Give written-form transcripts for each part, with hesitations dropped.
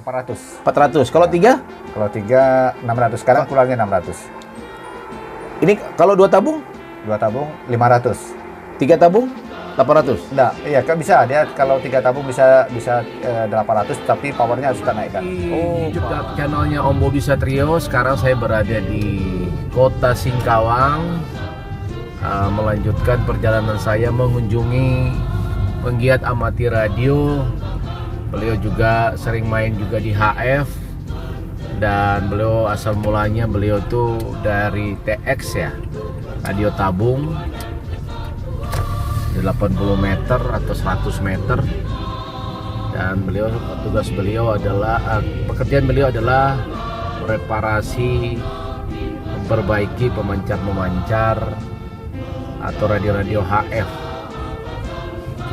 400. 400. Kalau 3? Kalau 3 600. Sekarang kurangnya 600. Ini kalau 2 tabung? 2 tabung 500. 3 tabung 800. Enggak, iya kan bisa dia kalau 3 tabung bisa 800 tapi powernya harus kita naikkan. Oh, YouTube channelnya Om Bobi Satrio. Sekarang saya berada di Kota Singkawang, melanjutkan perjalanan saya mengunjungi penggiat amati radio. Beliau juga sering main juga di HF, dan beliau asal mulanya beliau tuh dari TX ya, radio tabung 80 meter atau 100 meter, dan tugas beliau adalah pekerjaan beliau adalah reparasi, memperbaiki pemancar atau radio-radio HF.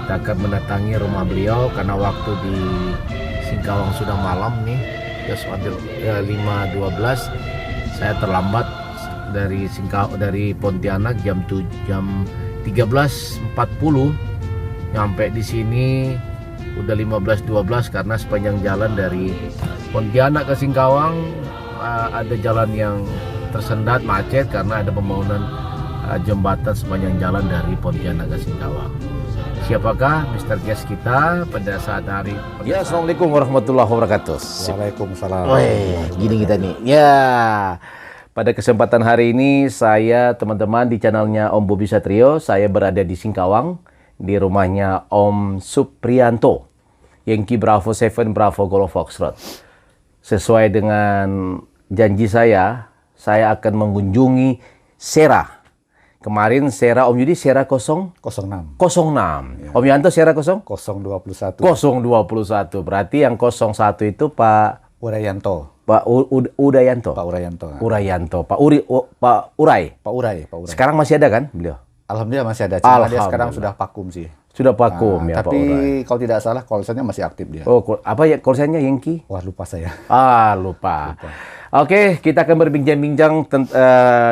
Kita akan mendatangi rumah beliau karena waktu di Singkawang sudah malam nih, sudah 5.12. Saya terlambat dari Pontianak jam 13.40, nyampe di sini udah 15.12 karena sepanjang jalan dari Pontianak ke Singkawang ada jalan yang tersendat macet karena ada pembangunan jembatan sepanjang jalan dari Pontianak ke Singkawang. Siapakah Mr. Guest kita pada saat hari? Ya, Assalamualaikum warahmatullahi wabarakatuh. Waalaikumsalam. Gini kita nih. Ya, pada kesempatan hari ini saya teman-teman di channelnya Om Bobi Satrio, saya berada di Singkawang di rumahnya Om Suprianto, Yankee Bravo 7 Bravo Golf Foxtrot. Sesuai dengan janji saya akan mengunjungi Sera. Kemarin Sera Om Yudi Sera 06. Ya. Om Yanto Sera 0? 021. 021. Berarti yang 01 itu Pak Urayanto. Pak Udayanto. Pak Urayanto. Urayanto. Pak Urai. Pak Urai. Sekarang masih ada kan beliau? Alhamdulillah masih ada. Cuma dia sekarang sudah vakum sih. Sudah vakum ya, tapi Pak Urai. kalau tidak salah call-nya masih aktif dia. Oh, apa ya call-nya Yankee? Wah, lupa saya. Lupa. Oke, kita akan berbincang-bincang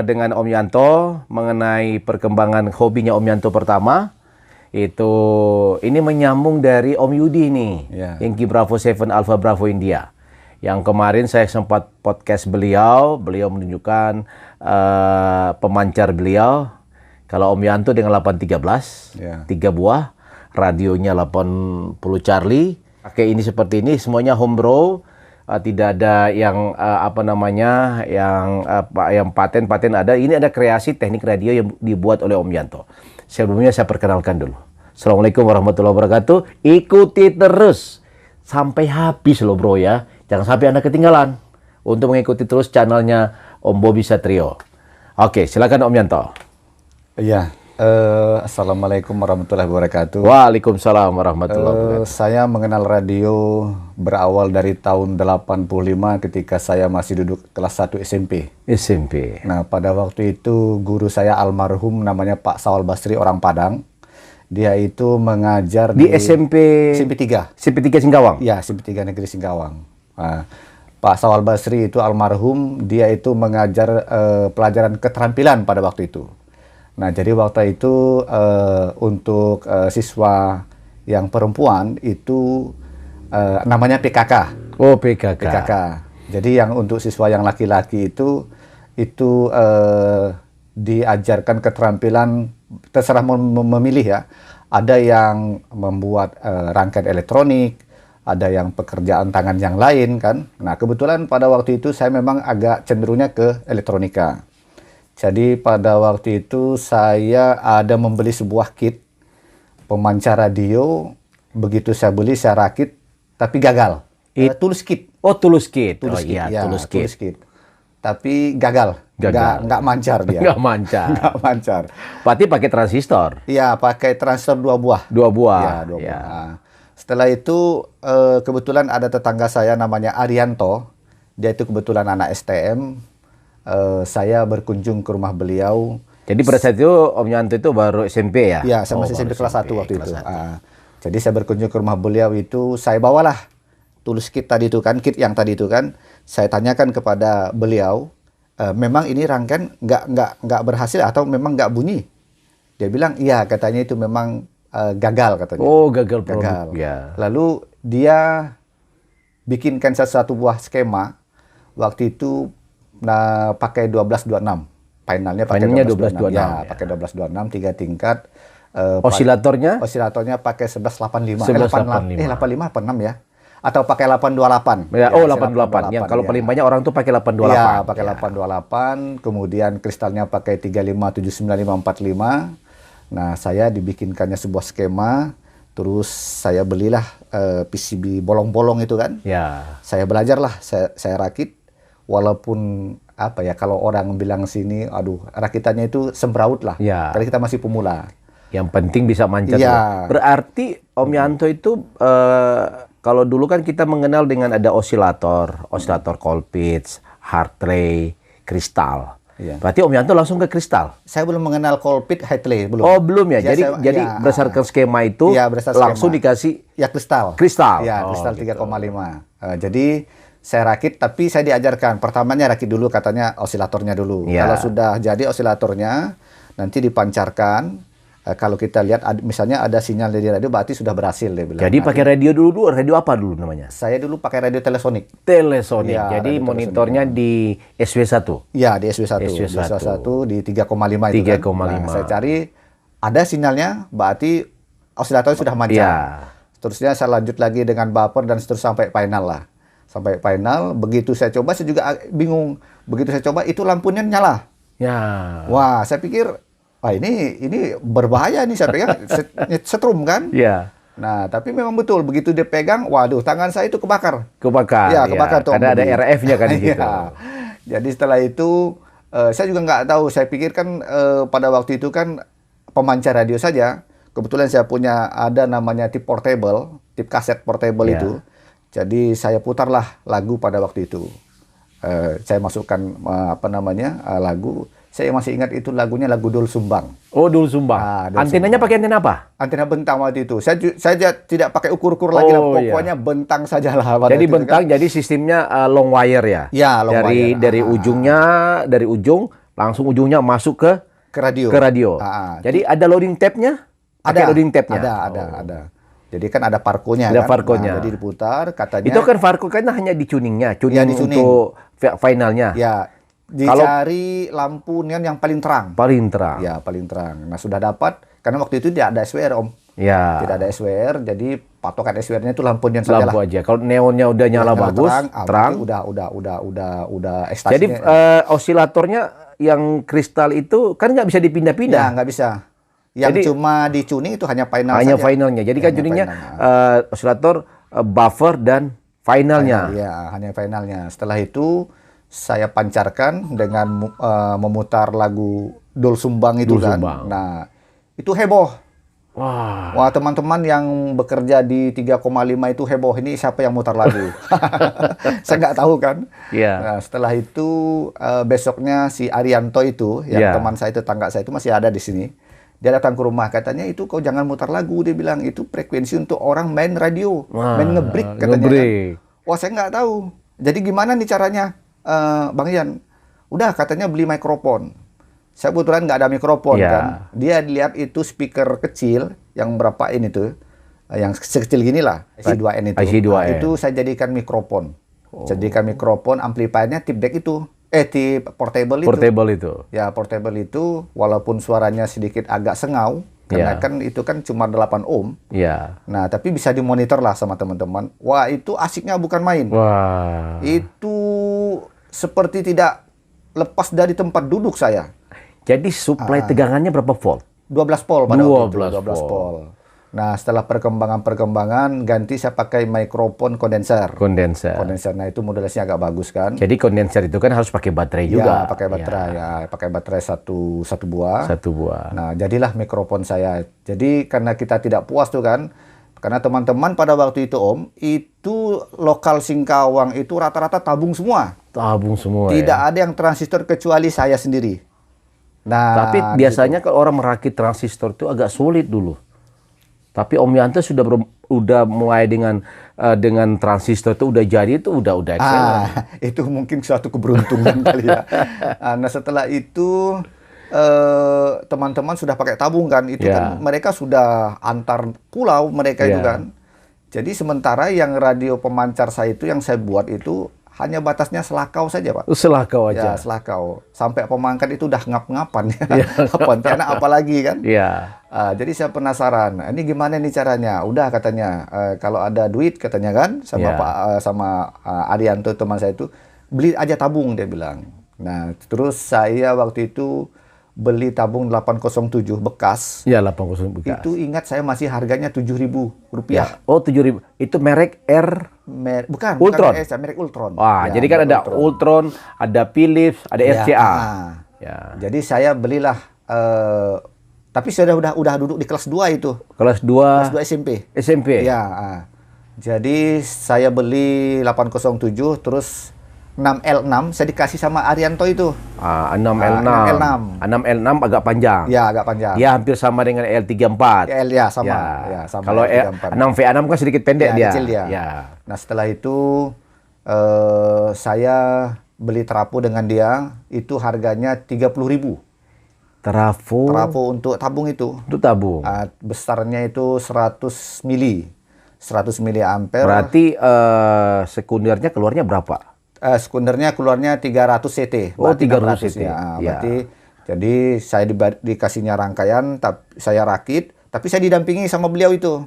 dengan Om Yanto mengenai perkembangan hobinya Om Yanto pertama. Ini menyambung dari Om Yudi nih, Yankee Bravo 7 Alpha Bravo India. Yang kemarin saya sempat podcast beliau menunjukkan pemancar beliau. Kalau Om Yanto dengan 813, 3 buah, radionya 80 Charlie. Pakai ini seperti ini, semuanya home bro. Tidak ada yang yang paten ada. Ini ada kreasi teknik radio yang dibuat oleh Om Yanto. Sebelumnya saya perkenalkan dulu. Assalamualaikum warahmatullahi wabarakatuh. Ikuti terus sampai habis loh bro ya. Jangan sampai Anda ketinggalan untuk mengikuti terus channelnya Om Bobi Satrio. Oke, silakan Om Yanto. Iya. Assalamualaikum warahmatullahi wabarakatuh. Waalaikumsalam warahmatullahi wabarakatuh. Saya mengenal radio berawal dari tahun 85 ketika saya masih duduk kelas 1 SMP. Nah, pada waktu itu guru saya almarhum namanya Pak Sawal Basri, orang Padang. Dia itu mengajar di SMP 3. SMP 3 Singkawang? Ya, SMP 3 Negeri Singkawang. Nah, Pak Sawal Basri itu almarhum, dia itu mengajar pelajaran keterampilan pada waktu itu. Nah, jadi waktu itu untuk siswa yang perempuan itu namanya PKK. Oh, PKK. Jadi yang untuk siswa yang laki-laki itu diajarkan keterampilan, terserah memilih ya. Ada yang membuat rangkaian elektronik, ada yang pekerjaan tangan yang lain kan. Nah, kebetulan pada waktu itu saya memang agak cenderungnya ke elektronika. Jadi pada waktu itu saya ada membeli sebuah kit pemancar radio. Begitu saya beli, saya rakit, tapi gagal. Tulus kit. Oh, tulus kit. Tulus kit. Tapi gagal. Nggak mancar dia. Nggak mancar. Berarti pakai transistor? Iya, pakai transistor 2 buah. 2 buah. Ya, 2 buah. Nah, setelah itu kebetulan ada tetangga saya namanya Arianto. Dia itu kebetulan anak STM. Saya berkunjung ke rumah beliau. Jadi pada saat itu Om Yanto itu baru SMP ya? Iya, saya masih SMP kelas 1 waktu itu. Jadi saya berkunjung ke rumah beliau itu, saya bawalah tulus kit tadi itu kan, kit yang tadi itu kan. Saya tanyakan kepada beliau, memang ini rangkaian nggak berhasil atau memang nggak bunyi? Dia bilang, iya, katanya itu memang gagal katanya. Oh, gagal produk. Ya. Lalu dia bikinkan satu buah skema. Waktu itu pakai 1226. Finalnya pakai Finalnya 1226. 1226, Ya, ya. pakai 1226 3 tingkat. Osilatornya pakai 1185. 1185. 85 apa 6 ya? Atau pakai 828. Ya, Ya, 828. Yang kalau ya. paling banyak orang tuh pakai 828. Iya, pakai Ya. 828. Kemudian kristalnya pakai 3579545. Nah, saya dibikinkannya sebuah skema. Terus saya belilah PCB bolong-bolong itu kan. Ya. Saya belajarlah, saya rakit. Walaupun apa ya, kalau orang bilang sini, aduh, rakitannya itu sembraut lah. Ya. Karena kita masih pemula. Yang penting bisa manjat. Iya. Berarti Om Yanto itu kalau dulu kan kita mengenal dengan ada osilator Colpitts, Hartley, kristal. Iya. Berarti Om Yanto langsung ke kristal. Saya belum mengenal Colpitts, Hartley, belum. Oh, belum ya. Ya, Jadi ya, berdasarkan skema itu ya, berdasarkan langsung skema. dikasih Ya, kristal. kristal. Ya, Oh, kristal gitu. 3,5. Jadi saya rakit, tapi saya diajarkan. Pertamanya rakit dulu, katanya osilatornya dulu. Ya. Kalau sudah jadi osilatornya, nanti dipancarkan. Kalau kita lihat, misalnya ada sinyal dari radio, berarti sudah berhasil, dia bilang. Jadi pakai radio dulu. Radio apa dulu namanya? Saya dulu pakai radio telesonik. Telesonic. Ya, Jadi radio monitornya di SW1. Ya, di SW1. SW1. Di SW1 di 3,5 itu 3,5. kan. Nah, saya cari, ada sinyalnya, berarti osilator sudah mancar. Ya. Terusnya saya lanjut lagi dengan buffer dan seterusnya sampai final lah. Sampai final, begitu saya coba, saya juga bingung. Begitu saya coba, itu lampunya nyala. Ya. Wah, saya pikir, wah ini berbahaya nih, saya pegang setrum kan. Ya. Nah, tapi memang betul, begitu dia pegang, waduh, tangan saya itu kebakar. Kebakar. Ya, kebakar tuh. Karena ada RF-nya kan di situ. Iya. Jadi setelah itu, saya juga nggak tahu, saya pikir kan pada waktu itu kan pemancar radio saja. Kebetulan saya punya ada namanya tip portable, tip kaset portable Ya. itu. Jadi saya putarlah lagu pada waktu itu. Saya masukkan lagu. Saya masih ingat itu lagunya lagu Dul Sumbang. Oh, dulu Sumbang. Dul Antenanya pakai antena apa? Antena bentang waktu itu. Saya tidak pakai ukur-ukur lagi lah. Oh, Pokoknya bentang sajalah. pada Jadi waktu itu bentang, kan. jadi sistemnya long wire ya? Ya, long wire. Dari ujungnya, dari ujung, langsung ujungnya masuk ke Ke radio. radio. Jadi ada loading tape-nya? Pakai Ada. loading tape-nya? Ada. Jadi kan ada parkonya Ada kan. parkonya. Nah, jadi diputar, katanya. Itu kan Farco kan hanya di tuningnya, tuning Ya, di tuning. untuk finalnya. Ya, dicari lampu neon yang paling terang. Paling terang. Ya, paling terang. Nah, sudah dapat. Karena waktu itu tidak ada SWR, Om. Ya. Tidak ada SWR, jadi patokan SWR-nya itu lampu neon saja lah. Lampu aja. Kalau neonnya udah nyala bagus, terang. Udah ekstasinya. Jadi osilatornya yang kristal itu kan nggak bisa Ya, dipindah-pindah. nggak bisa. Yang Jadi- cuma di tuning itu hanya final Hanya saja. finalnya. Jadi kan Hanya tuningnya final. osilator, buffer dan finalnya. Iya, hanya finalnya. Setelah itu saya pancarkan dengan memutar lagu Dul Sumbang itu Dul kan. Sumbang. Nah, itu heboh. Wah. Wah, teman-teman yang bekerja di 3,5 itu heboh. Ini siapa yang mutar lagu? Saya nggak tahu kan. Iya. Nah, setelah itu besoknya si Arianto itu, yang Iya. teman saya itu, tetangga saya itu masih ada di sini. Dia datang ke rumah, katanya itu kau jangan mutar lagu. Dia bilang itu frekuensi untuk orang main radio, Wah, main ngebreak katanya. ngebreak. Kan. Wah, saya nggak tahu. Jadi gimana nih caranya, Bang Ian? Udah, katanya beli mikrofon. Saya kebetulan nggak ada mikrofon Iya. kan. Dia lihat itu speaker kecil yang berapa ini tuh, yang sekecil gini lah, IC2N itu. IC2N. Nah, itu saya jadikan mikrofon. Jadikan mikrofon, amplifiernya tip deck itu, tip portable itu. Portable itu. Ya, portable itu walaupun suaranya sedikit agak sengau, karena Ya. kan itu kan cuma 8 ohm. Ya. Nah, tapi bisa dimonitor lah sama teman-teman. Wah, itu asiknya bukan main. Wah. Itu seperti tidak lepas dari tempat duduk saya. Jadi supply tegangannya berapa volt? 12 volt pada waktu itu. 12 volt. Nah, setelah perkembangan ganti saya pakai mikrofon kondenser. Kondenser. Kondenser, nah itu modulasinya agak bagus kan. Jadi kondenser itu kan harus pakai baterai juga. Ya, pakai baterai ya, pakai baterai satu buah. Satu buah. Nah, jadilah mikrofon saya. Jadi karena kita tidak puas tuh kan, karena teman-teman pada waktu itu Om, itu lokal Singkawang itu rata-rata tabung semua. Tabung semua. Tidak Ya. ada yang transistor kecuali saya sendiri. Nah, Tapi biasanya kalau orang merakit transistor itu agak sulit dulu. Tapi Om Yanto udah mulai dengan transistor itu udah jadi itu udah excellent. itu mungkin suatu keberuntungan kali ya. Nah, setelah itu teman-teman sudah pakai tabung kan, itu Ya. kan mereka sudah antar pulau mereka itu Ya. kan. Jadi sementara yang radio pemancar saya itu yang saya buat itu hanya batasnya selakau saja, Pak. Selakau Ya, aja. selakau. Sampai pemangkat itu udah ngap-ngapan ya. Iya. Pontianak apalagi kan. Iya. Jadi saya penasaran, ini gimana nih caranya? Udah katanya, kalau ada duit katanya kan, sama Ya. Arianto teman saya itu, beli aja tabung dia bilang. Nah, terus saya waktu itu beli tabung 807 bekas. Ya, 80 bekas. Itu ingat saya masih harganya Rp7.000. Ya. Oh, 7.000. Itu merek R. Bukan Ultron. merek merek Ultron. Wah, Ya, jadi kan ada merek Ultron, ada Philips, ada Ya, RCA. Ya. Jadi saya belilah, tapi saya udah duduk di kelas 2 itu. Kelas Kelas 2 2 SMP. SMP. Ya, jadi saya beli 807 terus 6L6 saya dikasih sama Arianto itu. 6L6. 6L6. 6L6 agak panjang. Ya, agak panjang. Dia hampir sama dengan L34. L ya sama. Ya. Ya, sama Kalau L34. 6V6 kan sedikit pendek Ya, dia. kecil dia. Ya. Nah, setelah itu saya beli trafo dengan dia, itu harganya 30.000. Trafo Untuk tabung itu. itu tabung. Besarnya itu 100 mili. 100 mili ampere. Berarti sekundernya keluarnya berapa? Sekundernya keluarnya 300 CT. Oh, Berarti 300 600 CT. ya. Ya. Berarti jadi saya dikasihnya rangkaian, saya rakit, tapi saya didampingi sama beliau itu.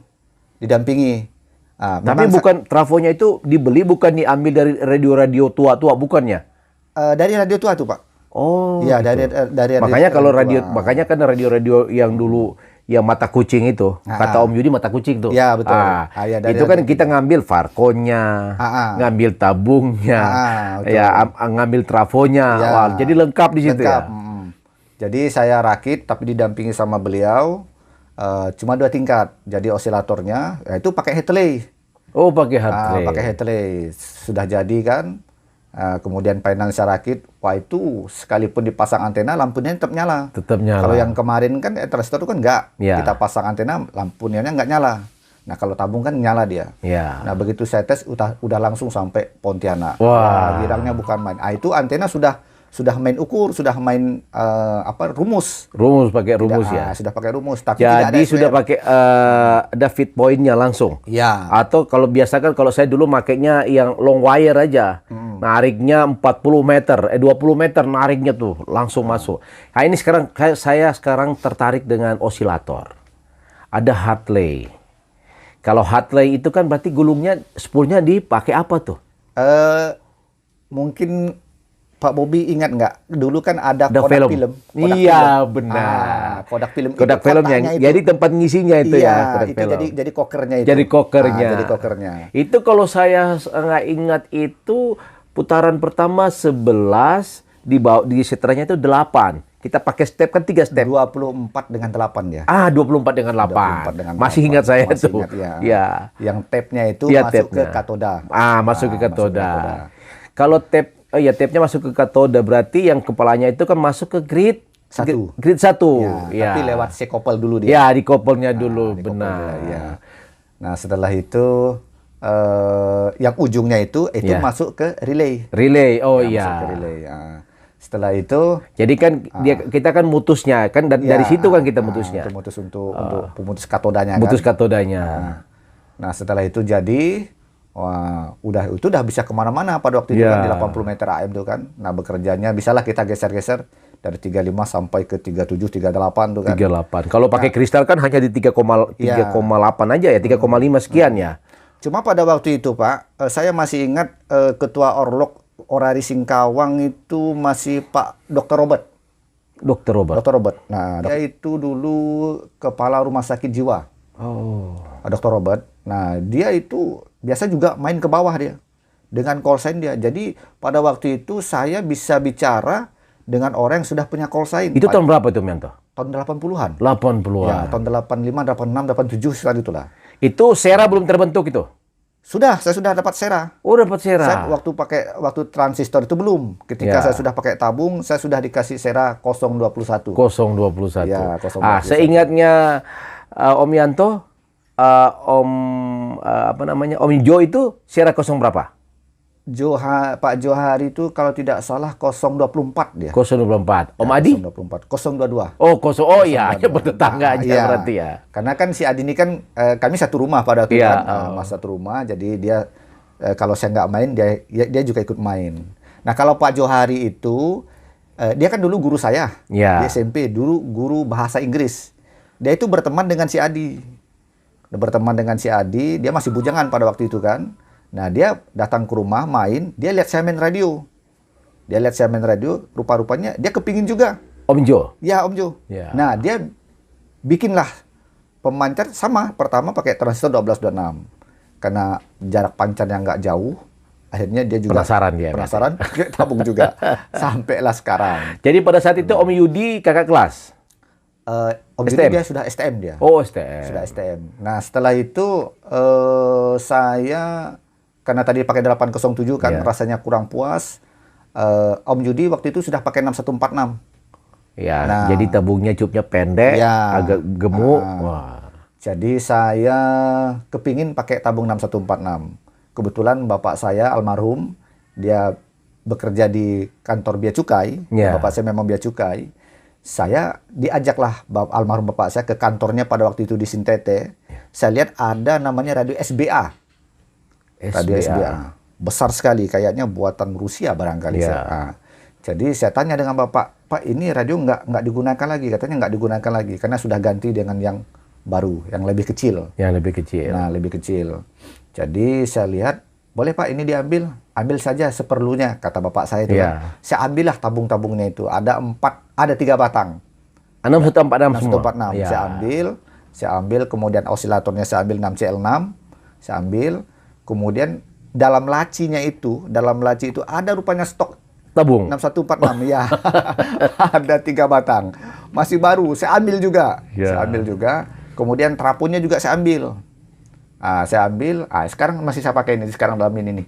Didampingi. Tapi bukan trafonya itu dibeli, bukan diambil dari radio-radio tua-tua, bukannya? Dari radio tua tuh, Pak. Oh, Iya, gitu. dari Makanya kalau radio tua. makanya kan radio-radio yang dulu yang mata kucing itu, kata Om Yudi mata kucing tuh. Iya, betul. Ya, dari Itu kan radio kita ngambil farkonya, ngambil tabungnya, betul. ya ngambil trafonya. Ya, Wah, jadi lengkap di situ lengkap. ya. Jadi saya rakit tapi didampingi sama beliau. Cuma 2 tingkat. Jadi osilatornya itu pakai Hartley. Oh, pakai Hartley. Pakai Hartley. Sudah jadi kan. Kemudian final saya rakit. Wah, itu sekalipun dipasang antena lampunya tetap nyala. Tetap nyala. Kalau yang kemarin kan transistor itu kan enggak. Ya. Kita pasang antena lampunya enggak nyala. Nah, kalau tabung kan nyala dia. Ya. Nah, begitu saya tes udah langsung sampai Pontianak. Wah. Girangnya bukan main. Itu antena sudah main ukur, sudah main rumus. Rumus pakai rumus ya. Sudah pakai rumus, tapi tidak ada Jadi sudah SWR. pakai ada fit point-nya langsung. Ya. Atau kalau biasa kan kalau saya dulu makainya yang long wire aja. Nariknya 40 meter, 20 meter nariknya tuh langsung masuk. Nah, ini saya sekarang tertarik dengan osilator. Ada Hartley. Kalau Hartley itu kan berarti gulungnya spoolnya dipakai apa tuh? Mungkin Pak Bobi ingat nggak? Dulu kan ada Ada kodak film. Kodak Iya, film. benar. Kodak film. Kodak itu film yang kotaknya itu. jadi tempat ngisinya itu Iya, ya, kodak itu film. jadi kokernya itu. Jadi kokernya. Jadi kokernya. Itu kalau saya nggak ingat itu putaran pertama 11, di setelahnya itu 8. Kita pakai step kan 3 step. 24 dengan 8 ya. 24 dengan 8. 24 dengan Masih 8. ingat saya Masih tuh. ingat, ya. Ya. Yang tape-nya itu Iya, masuk ke tape-nya. katoda. Masuk ke katoda. katoda. Kalau tape-nya masuk ke katoda berarti yang kepalanya itu kan masuk ke grid 1. Grid 1. Ya, tapi lewat sekopel dulu dia. Ya, di kopelnya dulu, Di kopel benar. dia, ya. Nah, setelah itu yang ujungnya itu Ya. masuk ke relay. Relay. Oh Ya, iya. masuk ke relay. Ya. Setelah itu Jadi kan kita kan mutusnya kan dari situ kan kita mutusnya. itu mutus untuk pemutus katodanya Mutus kan. katodanya. Nah, setelah itu jadi udah bisa kemana-mana pada waktu itu Ya. kan di 80 meter AM itu kan. Nah, bekerjanya bisalah kita geser-geser dari 35 sampai ke 37, 38 tuh kan. 38. Kalau pakai kristal kan hanya di 3,8 aja ya, 3,5 sekian ya. Cuma pada waktu itu, Pak, saya masih ingat ketua Orari Singkawang itu masih Pak Dr. Robert. Dokter Robert. Dr. Robert. Nah, dia itu dulu kepala rumah sakit jiwa. Oh. Dr. Robert. Nah, dia itu biasa juga main ke bawah dia. Dengan call sign dia. Jadi, pada waktu itu saya bisa bicara dengan orang yang sudah punya call sign. Itu tahun berapa itu, Mianto? Tahun 80-an. 80-an. Ya, tahun 85, 86, 87 setelah itulah. Itu Sera belum terbentuk itu? Saya sudah dapat Sera. Oh, dapat Sera. Saya waktu transistor itu belum. Ketika Ya. saya sudah pakai tabung, saya sudah dikasih Sera 021. 021. Ya, 021. Seingatnya Om Yanto, Om Jo itu Sera 0 berapa? Pak Johari itu kalau tidak salah 024 dia. 024. Om Ya, Adi? 024, 022. Oh iya, bertetangga aja Iya. berarti ya. Karena kan si Adi ini kan kami satu rumah pada waktu itu Iya, kan, satu rumah. Jadi dia kalau saya nggak main dia juga ikut main. Nah kalau Pak Johari itu dia kan dulu guru saya Iya. di SMP, dulu guru bahasa Inggris. Dia itu berteman dengan si Adi. Dia masih bujangan pada waktu itu kan. Nah dia datang ke rumah main, dia lihat saya main radio. Rupa-rupanya dia kepingin juga. Om Jo. Ya Om Jo. Ya. Nah dia bikinlah pemancar sama, pertama pakai transistor 1226. Karena jarak pancar yang nggak jauh, akhirnya dia juga Penasaran dia. tabung juga. Sampailah sekarang. Jadi pada saat itu Om Yudi kakak kelas. Om Yudi STM? dia sudah STM dia. Oh, STM. Sudah STM. Nah setelah itu saya, karena tadi pakai 807 kan Iya. rasanya kurang puas. Om Yudi waktu itu sudah pakai 6146. Ya, Nah. jadi tabungnya cupnya pendek, Ya. agak gemuk. Ah. Wah. Jadi saya kepingin pakai tabung 6146. Kebetulan bapak saya almarhum, dia bekerja di kantor Bea Cukai. Ya. Bapak saya memang Bea Cukai. Saya diajaklah almarhum bapak saya ke kantornya pada waktu itu di Sintete. Saya lihat ada namanya radio SBA. Radio SBA. Besar sekali, kayaknya buatan Rusia barangkali. Ya. Jadi saya tanya dengan bapak, Pak ini radio nggak digunakan lagi? Katanya nggak digunakan lagi, karena sudah ganti dengan yang baru, yang lebih kecil. Yang lebih kecil. Nah, lebih kecil. Jadi saya lihat, boleh Pak ini diambil? Ambil saja seperlunya, kata bapak saya itu. Iya. Saya ambillah tabung-tabungnya itu. Ada 3 batang. 6146 semua. 6146. Ya. Saya ambil, kemudian osilatornya saya ambil 6CL6. Saya ambil, kemudian dalam laci itu ada rupanya stok Tabung. 6146 ya. Ada 3 batang. Masih baru, saya ambil juga. Ya. Saya ambil juga. Kemudian trapunya juga saya ambil. Sekarang masih saya pakai ini sekarang dalam ini nih.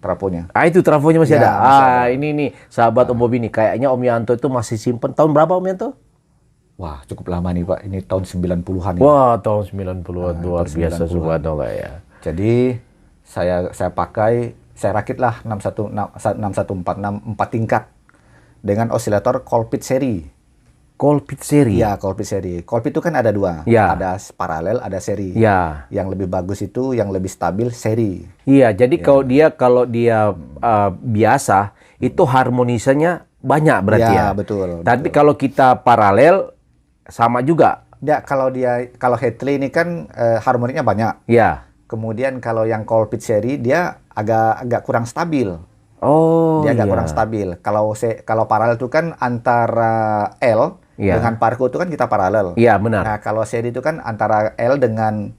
Trapunya. Itu trafonya masih Ya, ada. masih ada. Ini nih, sahabat Om Bobi nih. Kayaknya Om Yanto itu masih simpen. Tahun berapa Om Yanto? Wah, cukup lama nih Pak. Ini tahun 90-an ini. Wah, tahun 90-an. Luar tahun biasa, 90-an. subhanallah ya. Jadi saya pakai, saya rakitlah 6146 4 tingkat dengan osilator Colpit seri. Colpit seri. Iya, Colpit seri. Colpit itu kan ada 2. Ya. Ada paralel, ada seri. Ya. Yang lebih bagus itu, yang lebih stabil seri. Iya, jadi kalau dia biasa itu harmonisanya banyak berarti ya. Ya, betul. Tapi kalau kita paralel sama juga. Ya, kalau Hadley ini kan harmoninya banyak. Ya. Kemudian kalau yang Colpit seri dia agak kurang stabil. Oh, Dia agak iya. kurang stabil. Kalau paralel itu kan antara L Iya. dengan Parco itu kan kita paralel. Iya, benar. Nah, kalau seri itu kan antara L dengan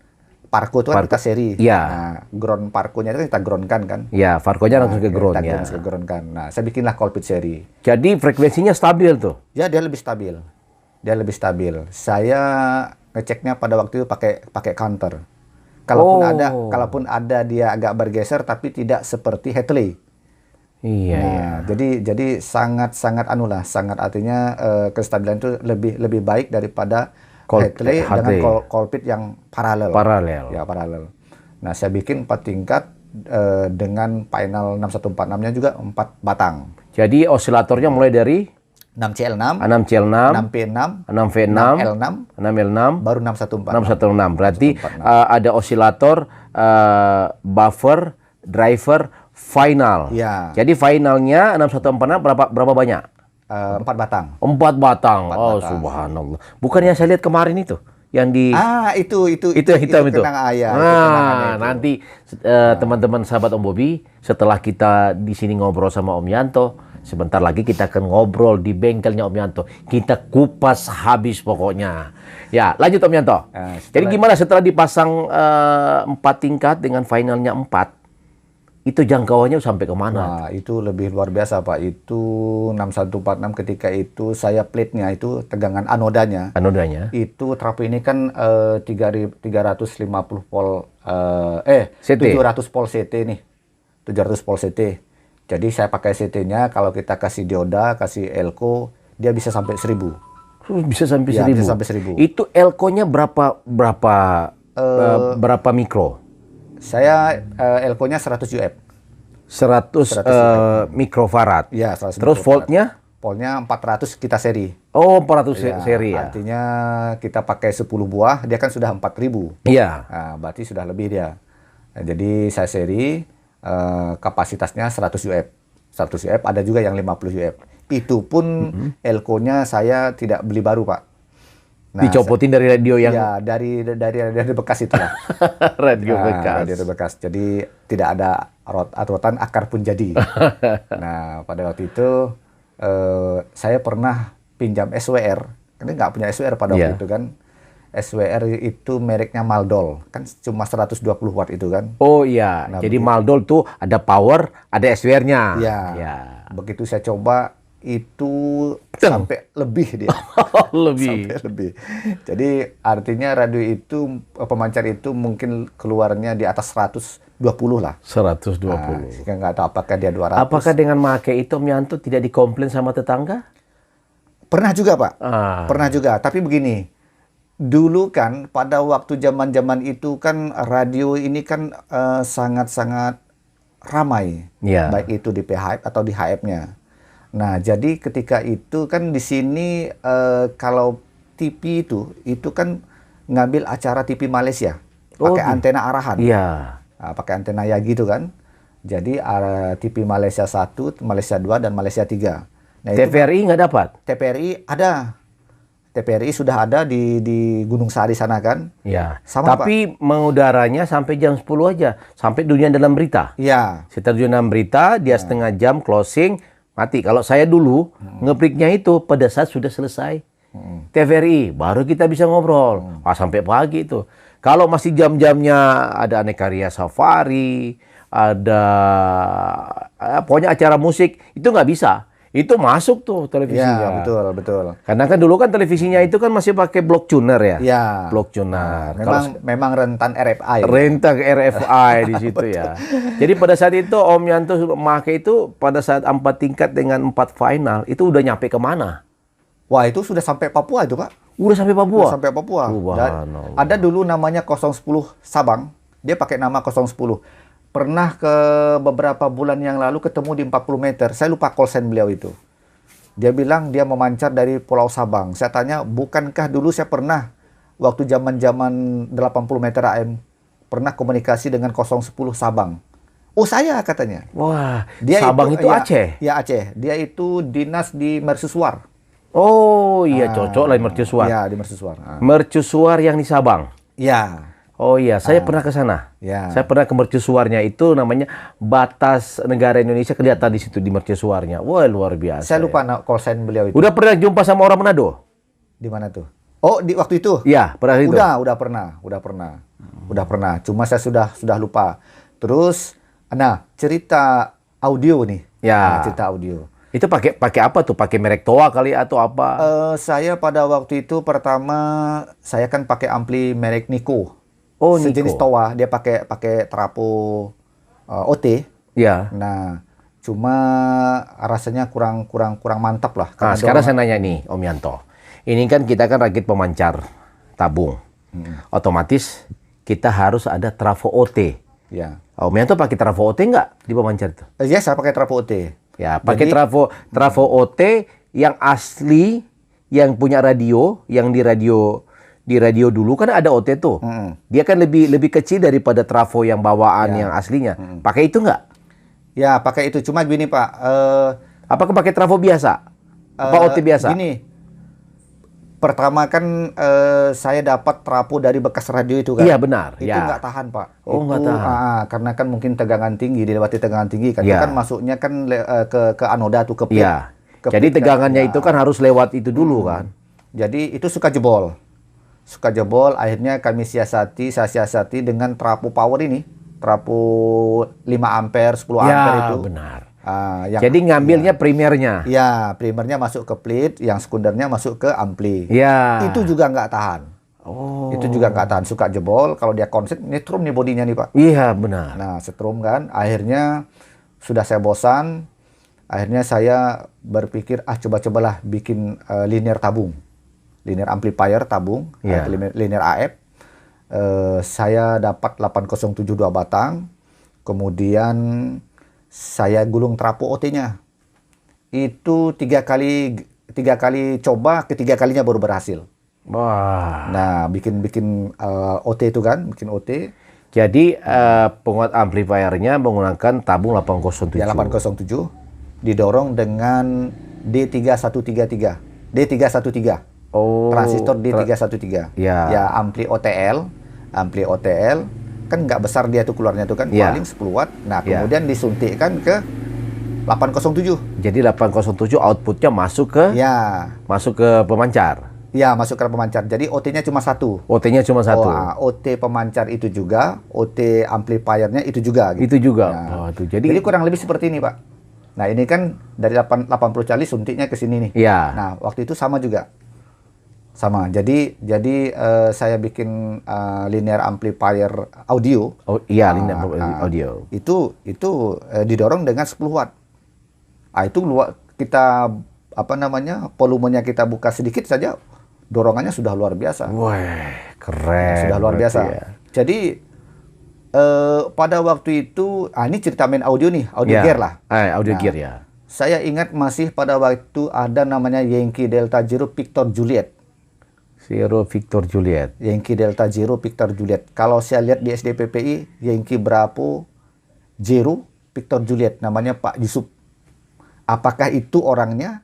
Parco itu kan kita seri. Iya. Nah, ground Parco-nya itu kan kita ground-kan kan. Ya, Farconya langsung ke ground Kita ya. langsung ke ground kan. Nah, saya bikinlah Colpit seri. Jadi frekuensinya stabil tuh. Ya, dia lebih stabil. Saya ngeceknya pada waktu itu pakai counter. Kalaupun ada dia agak bergeser tapi tidak seperti Hadley. Iya, iya. Nah, jadi sangat artinya kestabilan itu lebih baik daripada Hadley dengan Colpit yang paralel. Paralel. Ya, paralel. Nah, saya bikin 4 tingkat dengan panel 6146-nya juga 4 batang. Jadi osilatornya mulai dari 6CL6, 6CL6, 6P6, 6V6, 6L6, 6L6, baru 6146. 616. Berarti ada osilator, buffer, driver, final. Ya. Jadi finalnya 6146 berapa banyak? 4 batang. 4 batang. Oh, batang. subhanallah. Bukan yang saya lihat kemarin itu, yang di Itu yang hitam itu. kenang ayah. Nanti teman-teman sahabat Om Bobi, setelah kita di sini ngobrol sama Om Yanto, sebentar lagi kita akan ngobrol di bengkelnya Om Yanto. Kita kupas habis pokoknya. Ya, lanjut Om Yanto. Jadi gimana setelah dipasang 4 tingkat dengan finalnya 4? Itu jangkauannya sampai kemana? Wah, itu lebih luar biasa Pak. Itu 6146 ketika itu saya plate-nya itu tegangan anodanya. Anodanya? Itu trapo ini kan 350 volt CT. 700 volt CT nih. 700 volt CT. Jadi saya pakai CT-nya, kalau kita kasih dioda, kasih elko, dia bisa sampai 1000. Bisa sampai Ya, 1000. bisa sampai 1000. Itu elko-nya berapa mikro? Saya elko-nya 100 UF. 100 mikrofarad. Ya, 100 Terus mikrofarad. voltnya? Voltnya 400 kita seri. Oh, 400 Ya, seri ya. artinya kita pakai 10 buah, dia kan sudah 4.000. Iya. Nah, berarti sudah lebih dia. Nah, jadi saya seri kapasitasnya 100 UF. 100 UF, ada juga yang 50 UF. Itu pun elko-nya saya tidak beli baru, Pak. Nah, Dicopotin dari radio yang ya, dari bekas itu lah. radio Nah, bekas. radio bekas. Jadi tidak ada rotan, akar pun jadi. Nah, pada waktu itu saya pernah pinjam SWR. Ini nggak punya SWR pada waktu Iya. itu kan. SWR itu mereknya Maldol. Kan cuma 120 watt itu kan. Oh iya, Nah, jadi Maldol tuh ada power, ada SWR-nya. Ya. Ya. Begitu saya coba itu Teng. sampai lebih dia. Lebih. Sampai lebih. Jadi artinya radio itu pemancar itu mungkin keluarnya di atas 120 lah. 120. Nah, saya nggak tahu apakah dia 200. Apakah dengan memakai itu Om Yanto tidak dikomplain sama tetangga? Pernah juga, Pak. Ah. Pernah juga. Tapi begini, dulu kan pada waktu zaman-zaman itu kan radio ini kan sangat-sangat ramai. Iya. Baik itu di PHF atau di HF-nya. Nah, jadi ketika itu kan di sini kalau TV itu kan ngambil acara TV Malaysia. Oh, Pakai antena arahan. Iya. Nah, pakai antena ya gitu kan. Jadi TV Malaysia 1, Malaysia 2, dan Malaysia 3. Nah, itu TVRI nggak dapat? TPRI ada. TPRI sudah ada di Gunung Sari sana kan. Ya. Sama, Tapi mengudaranya sampai jam 10 aja. Sampai dunia dalam berita. Iya. Setelah dunia dalam berita, dia setengah jam closing, mati. Kalau saya dulu, ngepriknya itu pada saat sudah selesai. TVRI, baru kita bisa ngobrol. Wah, sampai pagi itu. Kalau masih jam-jamnya ada Aneka Ria Safari, ada pokoknya acara musik, itu nggak bisa. Itu masuk tuh televisinya. Iya, betul. Karena kan dulu kan televisinya itu kan masih pakai block tuner ya. Iya. Block tuner. Memang rentan RFI. Rentang RFI di situ ya. Jadi pada saat itu Om Yanto memakai itu pada saat 4 tingkat dengan 4 final itu udah nyampe kemana? Wah, itu sudah sampai Papua itu, Pak. Udah sampai Papua. Sudah sampai Papua. Subhanallah. Ada dulu namanya 010 Sabang. Dia pakai nama 010. Pernah ke beberapa bulan yang lalu ketemu di 40 meter. Saya lupa call sign beliau itu. Dia bilang dia memancar dari Pulau Sabang. Saya tanya, bukankah dulu saya pernah waktu zaman-zaman 80 meter AM pernah komunikasi dengan 010 Sabang. Oh, saya katanya. Wah, Dia Sabang itu ya, Aceh. Ya, Aceh. Dia itu dinas di Mercusuar. Oh iya, cocok lah mercusuar. Ya, di Mercusuar. Mercusuar yang di Sabang. Ya. Oh iya, saya pernah ke sana. Ya. Saya pernah ke mercusuarnya itu namanya batas negara Indonesia kelihatan di situ di mercusuarnya. Wah, luar biasa. Saya lupa call sign beliau itu. Udah pernah jumpa sama orang Manado? Di mana tuh? Oh, di waktu itu? Iya, pernah itu. Udah pernah. Cuma saya sudah lupa. Terus, nah, cerita audio nih. Ya. Nah, cerita audio. Itu pakai apa tuh? Pakai merek Toa kali atau apa? Saya pada waktu itu pertama saya kan pakai ampli merek Nico. Oh, Sejenis Nico. Toa, dia pakai trapo OT. Ya. Nah, cuma rasanya kurang mantap lah. Nah, sekarang saya nanya nih, Om Yanto. Ini kan kita kan rakit pemancar tabung. Otomatis kita harus ada trafo OT. Ya. Om Yanto pakai trafo OT nggak di pemancar itu? Ya, saya pakai trapo OT. Ya, pakai Jadi- trafo OT yang asli, yang punya radio, yang di radio dulu kan ada OT tuh. Dia kan lebih kecil daripada trafo yang bawaan yang aslinya. Pakai itu nggak? Ya, pakai itu. Cuma gini, Pak. Apakah pakai trafo biasa? Apa OT biasa? Gini. Pertama kan saya dapat trapo dari bekas radio itu kan. Iya, benar. Itu Ya. nggak tahan, Pak. Oh, nggak Itu, tahan. karena kan mungkin tegangan tinggi, dilewati tegangan tinggi kan. Iya. Itu kan masuknya kan ke anoda tuh, ke plate. Iya. Ke Jadi plate kan. tegangannya Ya. itu kan harus lewat itu dulu kan. Jadi itu suka jebol. Akhirnya saya siasati dengan trapo power ini. Trapo 5 ampere, 10 ampere Ya, itu. benar. Yang Jadi ngambilnya primernya. ya, primernya masuk ke plate, yang sekundernya masuk ke ampli. Ya. Itu juga nggak tahan. Oh. Itu juga nggak tahan, suka jebol. Kalau dia konset, nyetrum nih bodinya nih, Pak. Iya, benar. Nah, setrum kan. Akhirnya sudah saya bosan. Akhirnya saya berpikir, coba-cobalah bikin linear tabung. Linear amplifier tabung, Iya. linear AF. Saya dapat 8072 batang. Kemudian saya gulung trafo OT-nya. Itu tiga kali coba, ketiga kalinya baru berhasil. Wah. Nah, bikin OT itu kan, bikin OT. Jadi penguat amplifiernya menggunakan tabung 807. Ya 807 didorong dengan D3133. D313. Oh. Transistor D313. Ya. Ya ampli OTL kan nggak besar dia tuh keluarnya tuh kan, Ya. paling 10 watt. Nah, Ya. kemudian disuntikkan ke 807. Jadi 807 outputnya masuk ke pemancar. Ya, masuk ke pemancar. Jadi OT-nya cuma satu. OT-nya cuma satu. OT pemancar itu juga, OT amplifiernya itu juga. Gitu. Itu juga. Nah, Oh, tuh. jadi kurang lebih seperti ini, Pak. Nah, ini kan dari 80 kali suntiknya ke sini nih. Ya. Nah, waktu itu sama juga. Sama. Jadi saya bikin linear amplifier audio. Oh iya, ini Nah, audio. Itu didorong dengan 10 watt. Itu kita volumenya kita buka sedikit saja, dorongannya sudah luar biasa. Wah, keren. Sudah luar biasa. Ya. Jadi pada waktu itu, ini cerita main audio nih, audio Ya. gear lah. Audio Nah, gear ya. Saya ingat masih pada waktu ada namanya Yankee Delta Zero Victor Juliet. Zero Victor Juliet. Yankee Delta Zero Victor Juliet. Kalau saya lihat di SDPPI, Yankee Bravo Zero Victor Juliet, namanya Pak Yusuf. Apakah itu orangnya